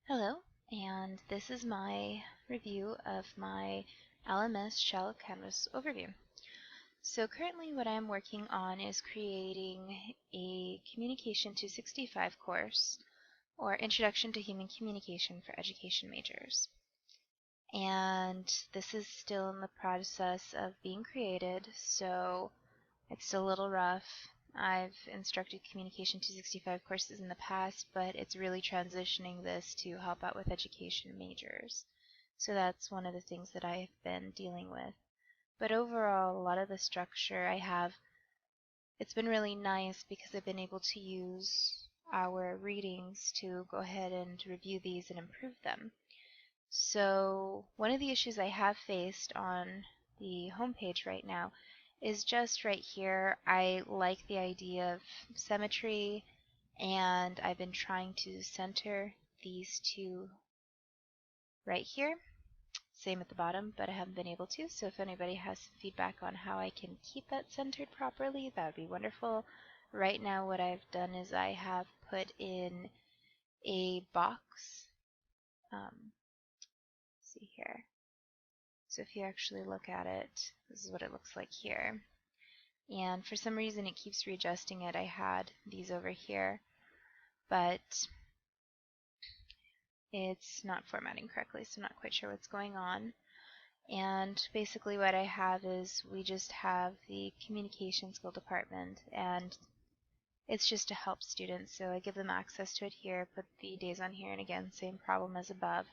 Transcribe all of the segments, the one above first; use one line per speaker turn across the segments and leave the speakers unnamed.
Hello, and this is my review of my LMS Shell Canvas overview. So currently what I'm working on is creating a Communication 265 course, or Introduction to Human Communication for Education majors. And this is still in the process of being created, so it's still a little rough. I've instructed Communication 265 courses in the past, but it's really transitioning this to help out with education majors. So that's one of the things that I've been dealing with. But overall, a lot of the structure I have, it's been really nice because I've been able to use our readings to go ahead and review these and improve them. So one of the issues I have faced on the homepage right now is just right here. I like the idea of symmetry, and I've been trying to center these two right here. Same at the bottom, but I haven't been able to. So if anybody has feedback on how I can keep that centered properly, that would be wonderful. Right now what I've done is I have put in a box. See here. So if you actually look at it, this is what it looks like here. And for some reason it keeps readjusting it. I had these over here, but it's not formatting correctly, so I'm not quite sure what's going on. And basically what I have is we just have the communication skill department, and it's just to help students. So I give them access to it here, put the days on here, and again, same problem as above,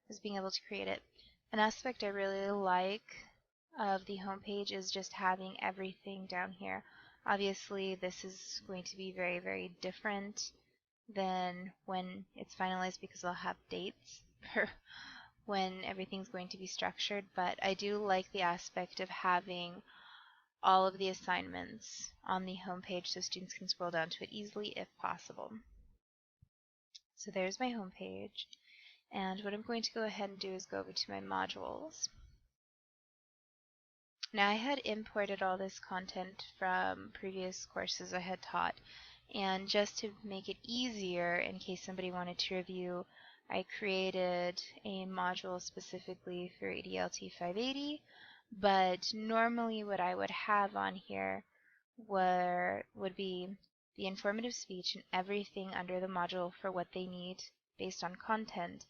is being able to create it. An aspect I really like of the homepage is just having everything down here. Obviously, this is going to be very, very different than when it's finalized because I'll have dates for when everything's going to be structured, but I do like the aspect of having all of the assignments on the homepage so students can scroll down to it easily if possible. So there's my homepage, and what I'm going to go ahead and do is go over to my modules. Now I had imported all this content from previous courses I had taught, and just to make it easier in case somebody wanted to review, I created a module specifically for EDLT 580, but normally what I would have on here would be the informative speech and everything under the module for what they need based on content,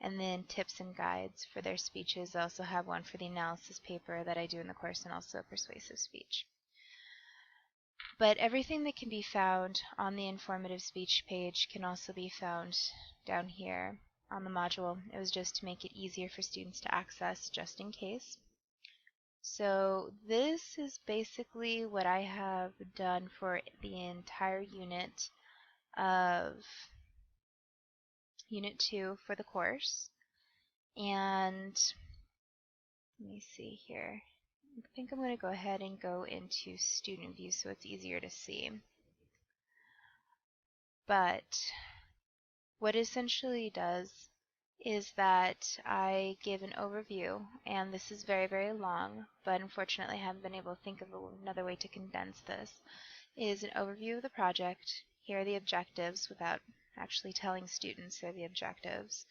and then tips and guides for their speeches. I also have one for the analysis paper that I do in the course, and also persuasive speech. But everything that can be found on the informative speech page can also be found down here on the module. It was just to make it easier for students to access just in case. So this is basically what I have done for the entire unit of Unit 2 for the course. And let me see here. I think I'm going to go ahead and go into student view so it's easier to see. But what it essentially does is that I give an overview, and this is very, very long, but unfortunately I haven't been able to think of another way to condense this, is an overview of the project. Here are the objectives without actually telling students they're the objectives,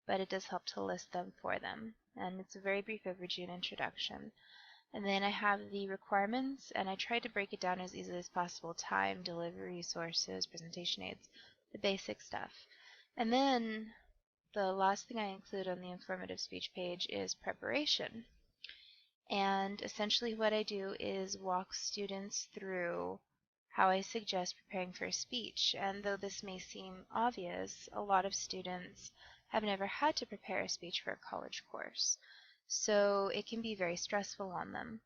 but it does help to list them for them. And it's a very brief overview and introduction. And then I have the requirements, and I tried to break it down as easily as possible: time, delivery, sources, presentation aids, the basic stuff. And then the last thing I include on the informative speech page is preparation. And essentially what I do is walk students through how I suggest preparing for a speech. And though this may seem obvious, a lot of students have never had to prepare a speech for a college course, so it can be very stressful on them.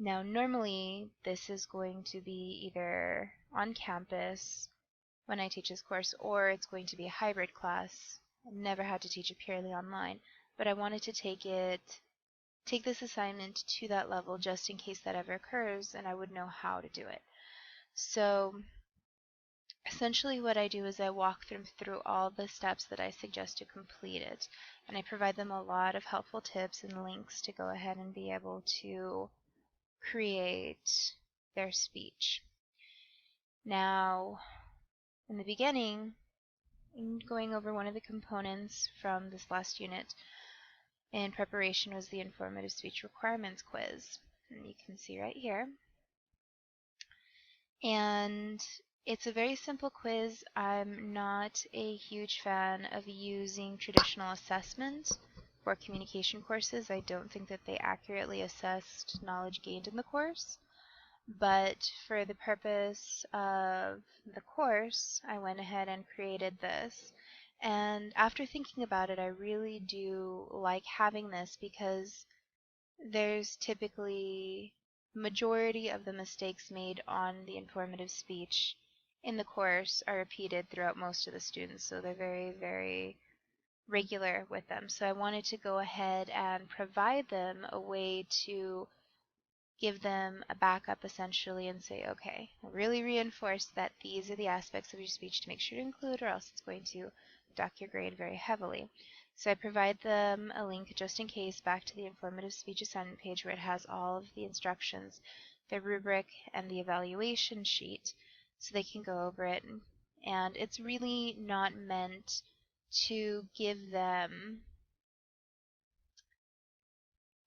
Now normally this is going to be either on campus when I teach this course, or it's going to be a hybrid class. I've never had to teach it purely online, but I wanted to take this assignment to that level just in case that ever occurs and I would know how to do it. So essentially what I do is I walk them through all the steps that I suggest to complete it, and I provide them a lot of helpful tips and links to go ahead and be able to create their speech. Now, in the beginning, going over one of the components from this last unit in preparation was the informative speech requirements quiz. And you can see right here. And it's a very simple quiz. I'm not a huge fan of using traditional assessment for communication courses. I don't think that they accurately assessed knowledge gained in the course. But for the purpose of the course, I went ahead and created this. And after thinking about it, I really do like having this because there's typically majority of the mistakes made on the informative speech in the course are repeated throughout most of the students, so they're very, very regular with them. So I wanted to go ahead and provide them a way to give them a backup essentially and say, okay, really reinforce that these are the aspects of your speech to make sure to include, or else it's going to dock your grade very heavily. So I provide them a link just in case back to the informative speech assignment page where it has all of the instructions, the rubric, and the evaluation sheet so they can go over it. And it's really not meant to give them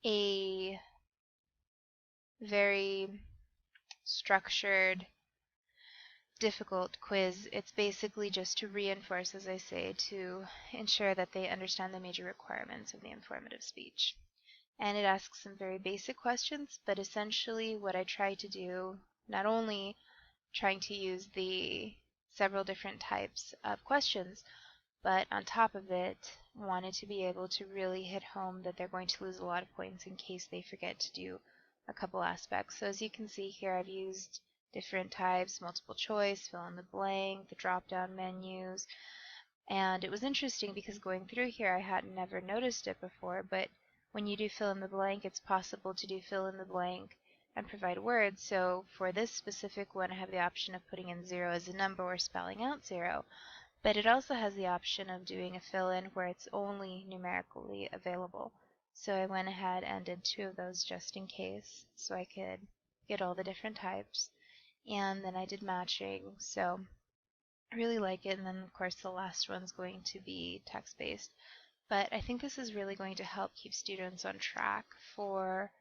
a very structured, difficult quiz. It's basically just to reinforce, as I say, to ensure that they understand the major requirements of the informative speech. And it asks some very basic questions, but essentially what I try to do, not only trying to use the several different types of questions, but on top of it, wanted to be able to really hit home that they're going to lose a lot of points in case they forget to do a couple aspects. So as you can see here, I've used different types, multiple choice, fill in the blank, the drop-down menus, and it was interesting because going through here I had never noticed it before, but when you do fill in the blank, it's possible to do fill in the blank and provide words. So for this specific one, I have the option of putting in 0 as a number or spelling out 0. But it also has the option of doing a fill-in where it's only numerically available. So I went ahead and did 2 of those just in case, so I could get all the different types. And then I did matching, so I really like it. And then of course the last one's going to be text-based. But I think this is really going to help keep students on track for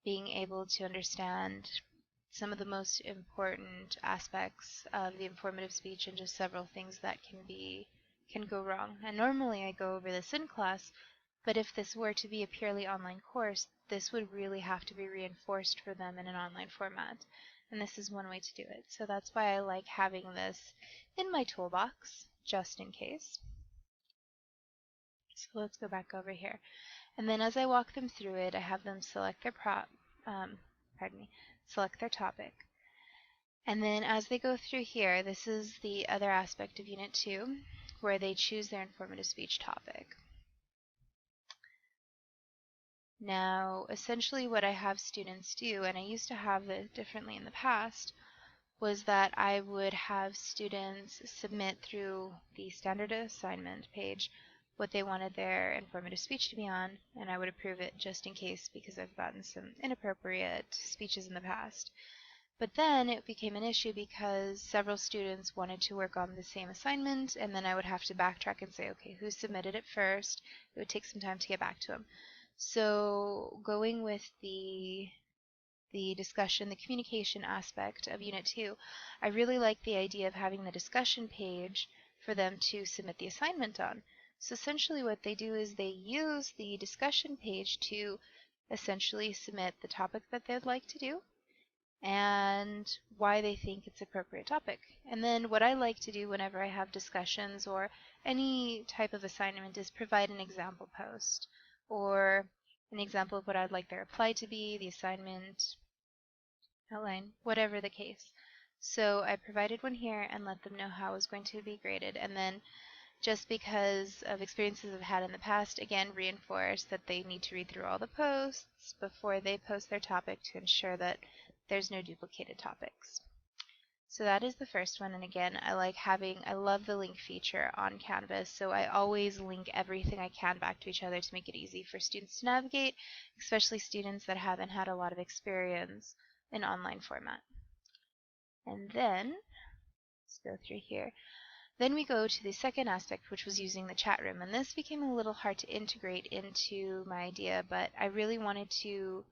being able to understand some of the most important aspects of the informative speech and just several things that can go wrong. And normally I go over this in class, but if this were to be a purely online course, this would really have to be reinforced for them in an online format. And this is one way to do it. So that's why I like having this in my toolbox, just in case. So let's go back over here. And then as I walk them through it, I have them select their select their topic. And then as they go through here, this is the other aspect of Unit 2, where they choose their informative speech topic. Now, essentially what I have students do, and I used to have it differently in the past, was that I would have students submit through the standard assignment page what they wanted their informative speech to be on, and I would approve it just in case because I've gotten some inappropriate speeches in the past. But then it became an issue because several students wanted to work on the same assignment, and then I would have to backtrack and say, okay, who submitted it first? It would take some time to get back to them. So going with the discussion, the communication aspect of Unit 2, I really like the idea of having the discussion page for them to submit the assignment on. So essentially what they do is they use the discussion page to essentially submit the topic that they'd like to do and why they think it's appropriate topic. And then what I like to do whenever I have discussions or any type of assignment is provide an example post or an example of what I'd like their reply to be, the assignment outline, whatever the case. So I provided one here and let them know how it was going to be graded, and then just because of experiences I've had in the past, again, reinforce that they need to read through all the posts before they post their topic to ensure that there's no duplicated topics. So that is the first one, and again, I love the link feature on Canvas, so I always link everything I can back to each other to make it easy for students to navigate, especially students that haven't had a lot of experience in online format. And then, let's go through here. Then we go to the second aspect, which was using the chat room, and this became a little hard to integrate into my idea, but I really wanted to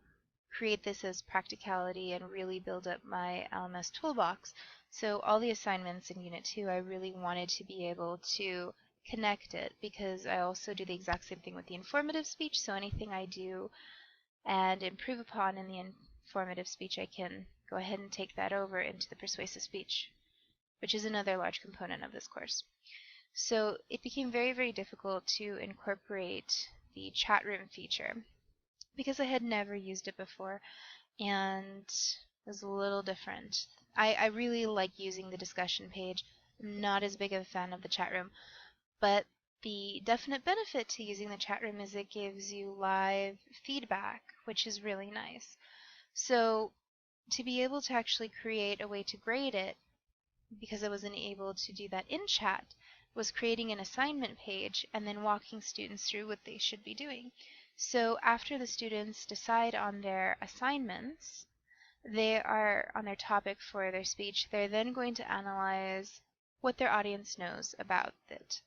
create this as practicality and really build up my LMS toolbox. So all the assignments in Unit 2, I really wanted to be able to connect it, because I also do the exact same thing with the informative speech, so anything I do and improve upon in the informative speech, I can go ahead and take that over into the persuasive speech, which is another large component of this course. So it became very, very difficult to incorporate the chat room feature because I had never used it before and it was a little different. I really like using the discussion page. I'm not as big of a fan of the chat room, but the definite benefit to using the chat room is it gives you live feedback, which is really nice. So to be able to actually create a way to grade it, because I wasn't able to do that in chat, was creating an assignment page and then walking students through what they should be doing. So after the students decide on their assignments, they are on their topic for their speech, they're then going to analyze what their audience knows about it.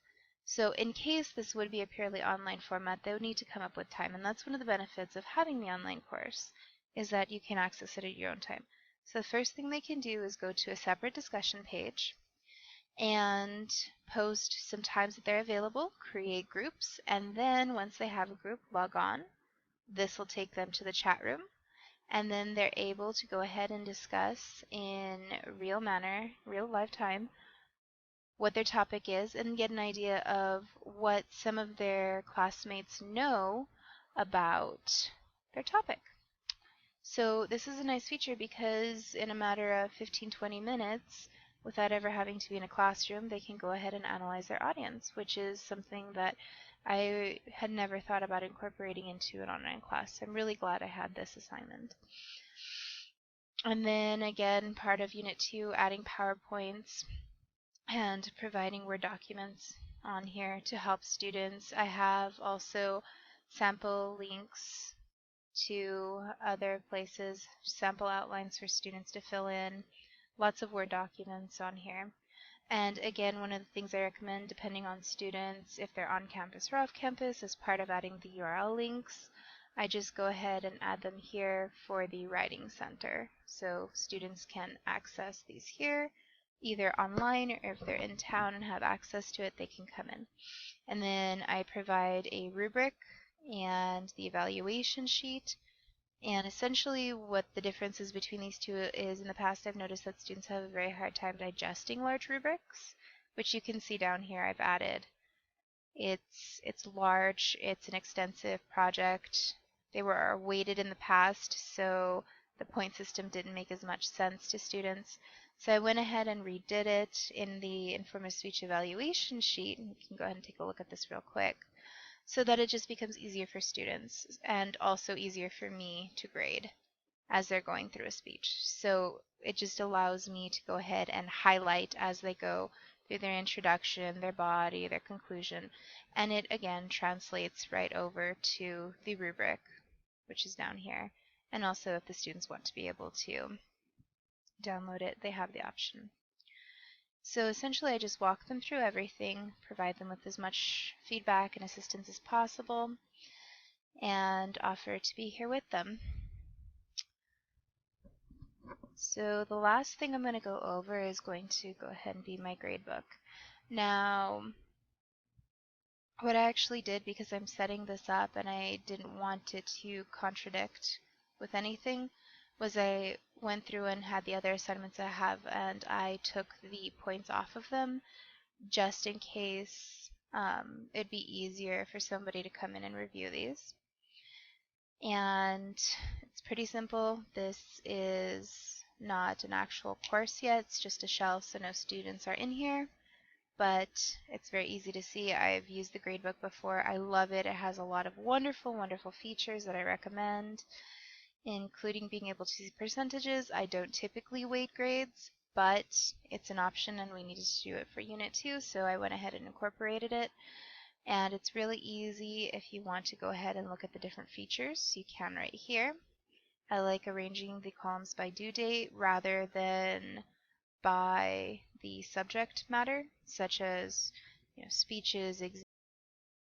So in case this would be a purely online format, they would need to come up with time, and that's one of the benefits of having the online course, is that you can access it at your own time. So the first thing they can do is go to a separate discussion page and post some times that they're available, create groups, and then once they have a group, log on. This will take them to the chat room, and then they're able to go ahead and discuss in real manner, real live time, what their topic is and get an idea of what some of their classmates know about their topic. So this is a nice feature because in a matter of 15-20 minutes, without ever having to be in a classroom, they can go ahead and analyze their audience, which is something that I had never thought about incorporating into an online class. I'm really glad I had this assignment. And then again, part of Unit 2, adding PowerPoints and providing Word documents on here to help students. I have also sample links to other places, sample outlines for students to fill in, lots of Word documents on here. And again, one of the things I recommend, depending on students, if they're on campus or off campus, as part of adding the URL links, I just go ahead and add them here for the Writing Center. So students can access these here, either online or if they're in town and have access to it, they can come in. And then I provide a rubric and the evaluation sheet. And essentially what the differences between these two is, in the past I've noticed that students have a very hard time digesting large rubrics, which you can see down here I've added. It's large, it's an extensive project. They were weighted in the past, so the point system didn't make as much sense to students. So I went ahead and redid it in the informative speech evaluation sheet, and you can go ahead and take a look at this real quick, so that it just becomes easier for students and also easier for me to grade as they're going through a speech. So it just allows me to go ahead and highlight as they go through their introduction, their body, their conclusion, and it again translates right over to the rubric, which is down here. And also if the students want to be able to download it, they have the option. So essentially I just walk them through everything, provide them with as much feedback and assistance as possible, and offer to be here with them. So the last thing I'm going to go over is going to go ahead and be my gradebook. Now, what I actually did, because I'm setting this up and I didn't want it to contradict with anything, was I went through and had the other assignments I have and I took the points off of them just in case it'd be easier for somebody to come in and review these. And it's pretty simple. This is not an actual course yet, it's just a shell, so no students are in here, but it's very easy to see. I've used the gradebook before. I love it. It has a lot of wonderful, wonderful features that I recommend, including being able to see percentages. I don't typically weight grades, but it's an option and we needed to do it for Unit 2, so I went ahead and incorporated it. And it's really easy if you want to go ahead and look at the different features. You can right here. I like arranging the columns by due date rather than by the subject matter, such as speeches,